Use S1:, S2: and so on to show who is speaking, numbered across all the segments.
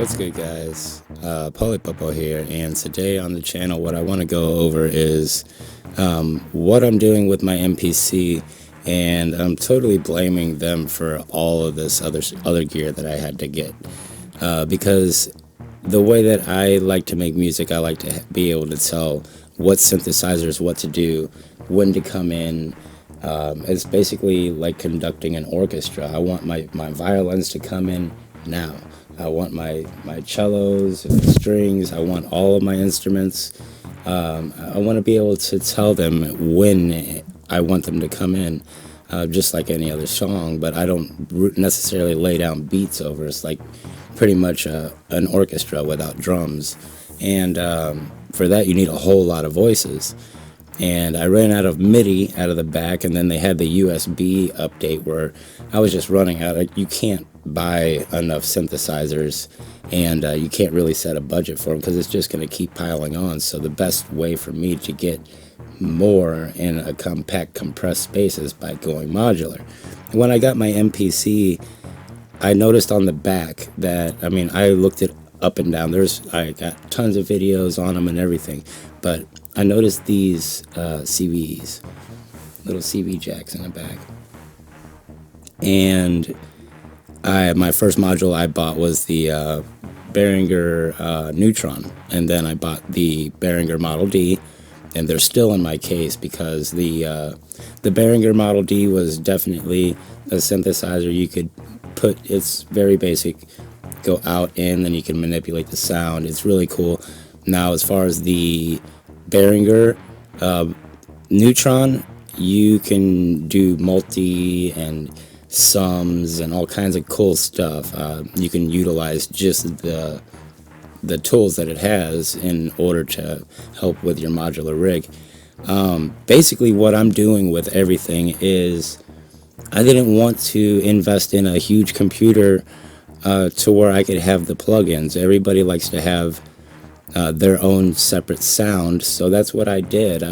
S1: What's good, guys? Popo here, and today on the channel what I want to go over is what I'm doing with my MPC, and I'm totally blaming them for all of this other gear that I had to get, because the way that I like to make music, I like to be able to tell what synthesizers what to do, when to come in. It's basically like conducting an orchestra. I want my violins to come in now. I want my cellos and strings. I want all of my instruments. I want to be able to tell them when I want them to come in, just like any other song, but I don't necessarily lay down beats over. It's like pretty much an orchestra without drums. And for that, you need a whole lot of voices. And I ran out of MIDI out of the back, and then they had the USB update where I was just running out. You can't buy enough synthesizers, and you can't really set a budget for them because it's just going to keep piling on. So the best way for me to get more in a compact, compressed space is by going modular. And when I got my MPC, I noticed on the back that, I mean, I looked it up and down. I got tons of videos on them and everything, but I noticed these CVs, little CV jacks in the back. And my first module I bought was the Behringer Neutron, and then I bought the Behringer Model D, and they're still in my case because the Behringer Model D was definitely a synthesizer you could put. It's very basic, go out in, then you can manipulate the sound. It's really cool. Now, as far as the Behringer Neutron, you can do multi and sums and all kinds of cool stuff. You can utilize just the tools that it has in order to help with your modular rig. Basically, what I'm doing with everything is I didn't want to invest in a huge computer to where I could have the plugins. Everybody likes to have their own separate sound, so that's what I did.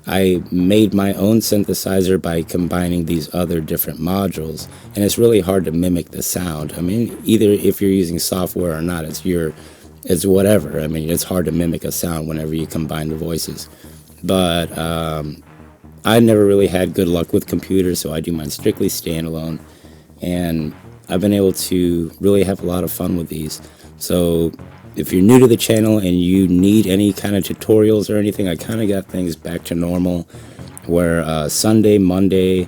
S1: I made my own synthesizer by combining these other different modules, and it's really hard to mimic the sound. I mean, either if you're using software or not, it's whatever. I mean, it's hard to mimic a sound whenever you combine the voices. But I never really had good luck with computers, so I do mine strictly standalone, and I've been able to really have a lot of fun with these. So if you're new to the channel and you need any kind of tutorials or anything, I kind of got things back to normal, where Sunday, Monday,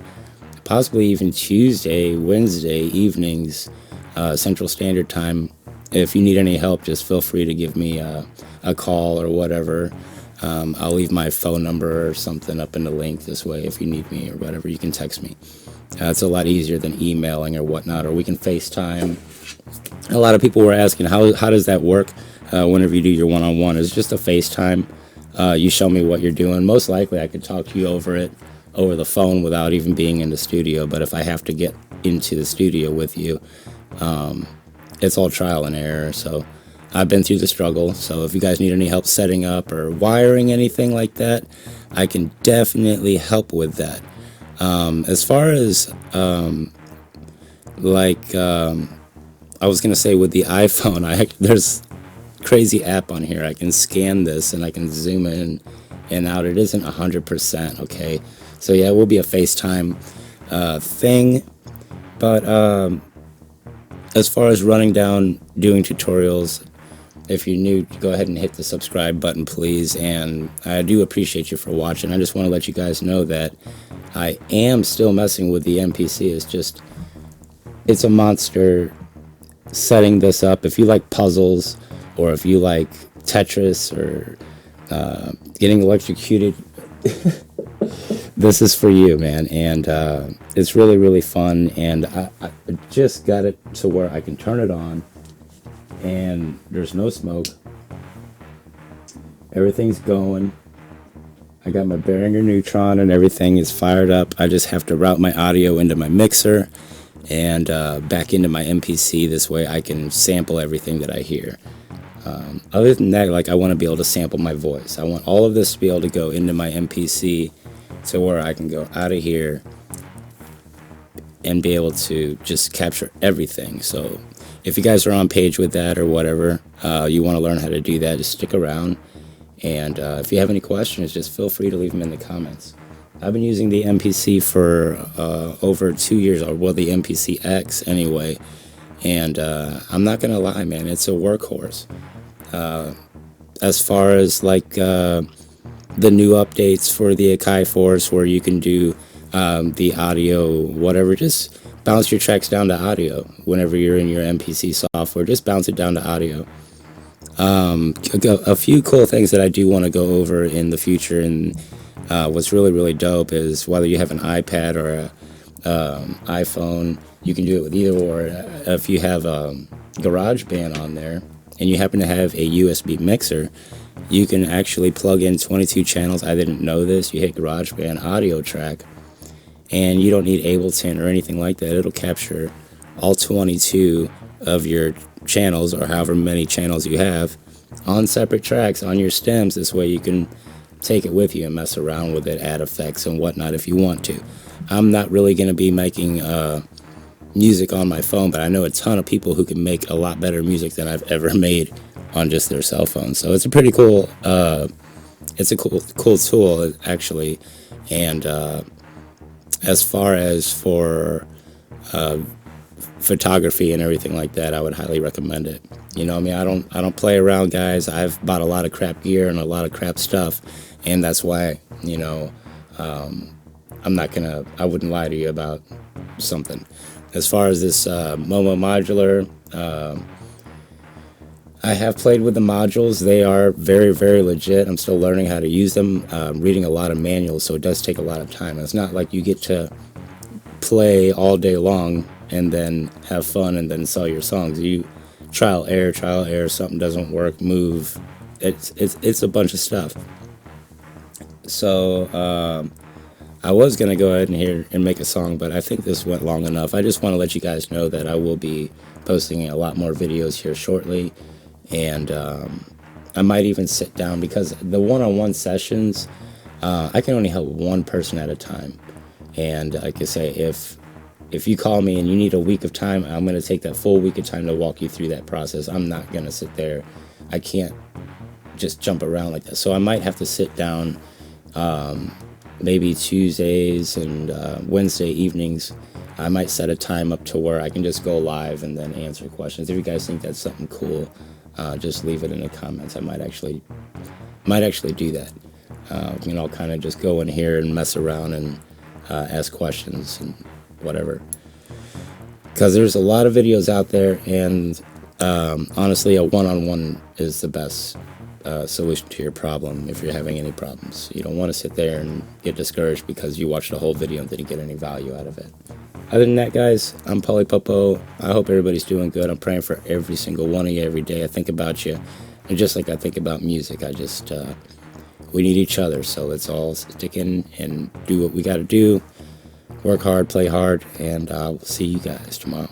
S1: possibly even Tuesday, Wednesday evenings, Central Standard Time, if you need any help, just feel free to give me a call or whatever. I'll leave my phone number or something up in the link this way. If you need me or whatever, you can text me. It's a lot easier than emailing or whatnot, or we can FaceTime. A lot of people were asking, how does that work whenever you do your one-on-one? It's just a FaceTime. You show me what you're doing. Most likely I could talk to you over the phone without even being in the studio, but if I have to get into the studio with you, it's all trial and error. So I've been through the struggle, so if you guys need any help setting up or wiring anything like that, I can definitely help with that. As far as I was gonna say with the iPhone, there's crazy app on here. I can scan this and I can zoom in and out. It isn't 100%, okay? So yeah, it will be a FaceTime thing. But as far as running down doing tutorials, if you're new, go ahead and hit the subscribe button, please. And I do appreciate you for watching. I just want to let you guys know that I am still messing with the MPC. It's a monster setting this up. If you like puzzles, or if you like Tetris, or getting electrocuted, this is for you, man. And it's really, really fun. And I just got it to where I can turn it on and there's no smoke. Everything's going. I got my Behringer Neutron and everything is fired up. I just have to route my audio into my mixer and back into my MPC. This way I can sample everything that I hear. Other than that, like, I want to be able to sample my voice. I want all of this to be able to go into my MPC to where I can go out of here and be able to just capture everything. So if you guys are on page with that or whatever, you want to learn how to do that, just stick around. And if you have any questions, just feel free to leave them in the comments. I've been using the MPC for over 2 years, or well, the MPC X anyway. And I'm not gonna lie, man, it's a workhorse. As far as like the new updates for the Akai Force, where you can do the audio, whatever, just bounce your tracks down to audio. Whenever you're in your MPC software, just bounce it down to audio. A few cool things that I do want to go over in the future, and what's really dope is whether you have an iPad or a iPhone, you can do it with either or. If you have GarageBand on there and you happen to have a USB mixer, you can actually plug in 22 channels. I didn't know this. You hit GarageBand audio track, and you don't need Ableton or anything like that. It'll capture all 22 of your channels, or however many channels you have, on separate tracks on your stems. This way you can take it with you and mess around with it, add effects and whatnot if you want to. I'm not really going to be making music on my phone, but I know a ton of people who can make a lot better music than I've ever made on just their cell phone. So it's a pretty cool it's a cool tool actually. And as far as for photography and everything like that, I would highly recommend it. You know what I mean? I don't play around, guys. I've bought a lot of crap gear and a lot of crap stuff, and that's why, you know, I wouldn't lie to you about something. As far as this Momo Modular, I have played with the modules. They are very legit. I'm still learning how to use them. Reading a lot of manuals, so it does take a lot of time. It's not like you get to play all day long and then have fun and then sell your songs. You trial error, something doesn't work, move. It's a bunch of stuff. So I was gonna go ahead and make a song, but I think this went long enough. I just want to let you guys know that I will be posting a lot more videos here shortly, and I might even sit down, because the one-on-one sessions, I can only help one person at a time. And like I say, if you call me and you need a week of time, I'm going to take that full week of time to walk you through that process. I'm not going to sit there. I can't just jump around like that. So I might have to sit down maybe Tuesdays and Wednesday evenings. I might set a time up to where I can just go live and then answer questions. If you guys think that's something cool, just leave it in the comments. I might actually do that. You know, kind of just go in here and mess around and ask questions and whatever, because there's a lot of videos out there, and honestly, a one-on-one is the best solution to your problem if you're having any problems. You don't want to sit there and get discouraged because you watched the whole video and didn't get any value out of it. Other than that, guys, I'm Popo. I hope everybody's doing good. I'm praying for every single one of you every day. I think about you, and just like I think about music, I just we need each other, so let's all stick in and do what we got to do. Work hard, play hard, and we'll see you guys tomorrow.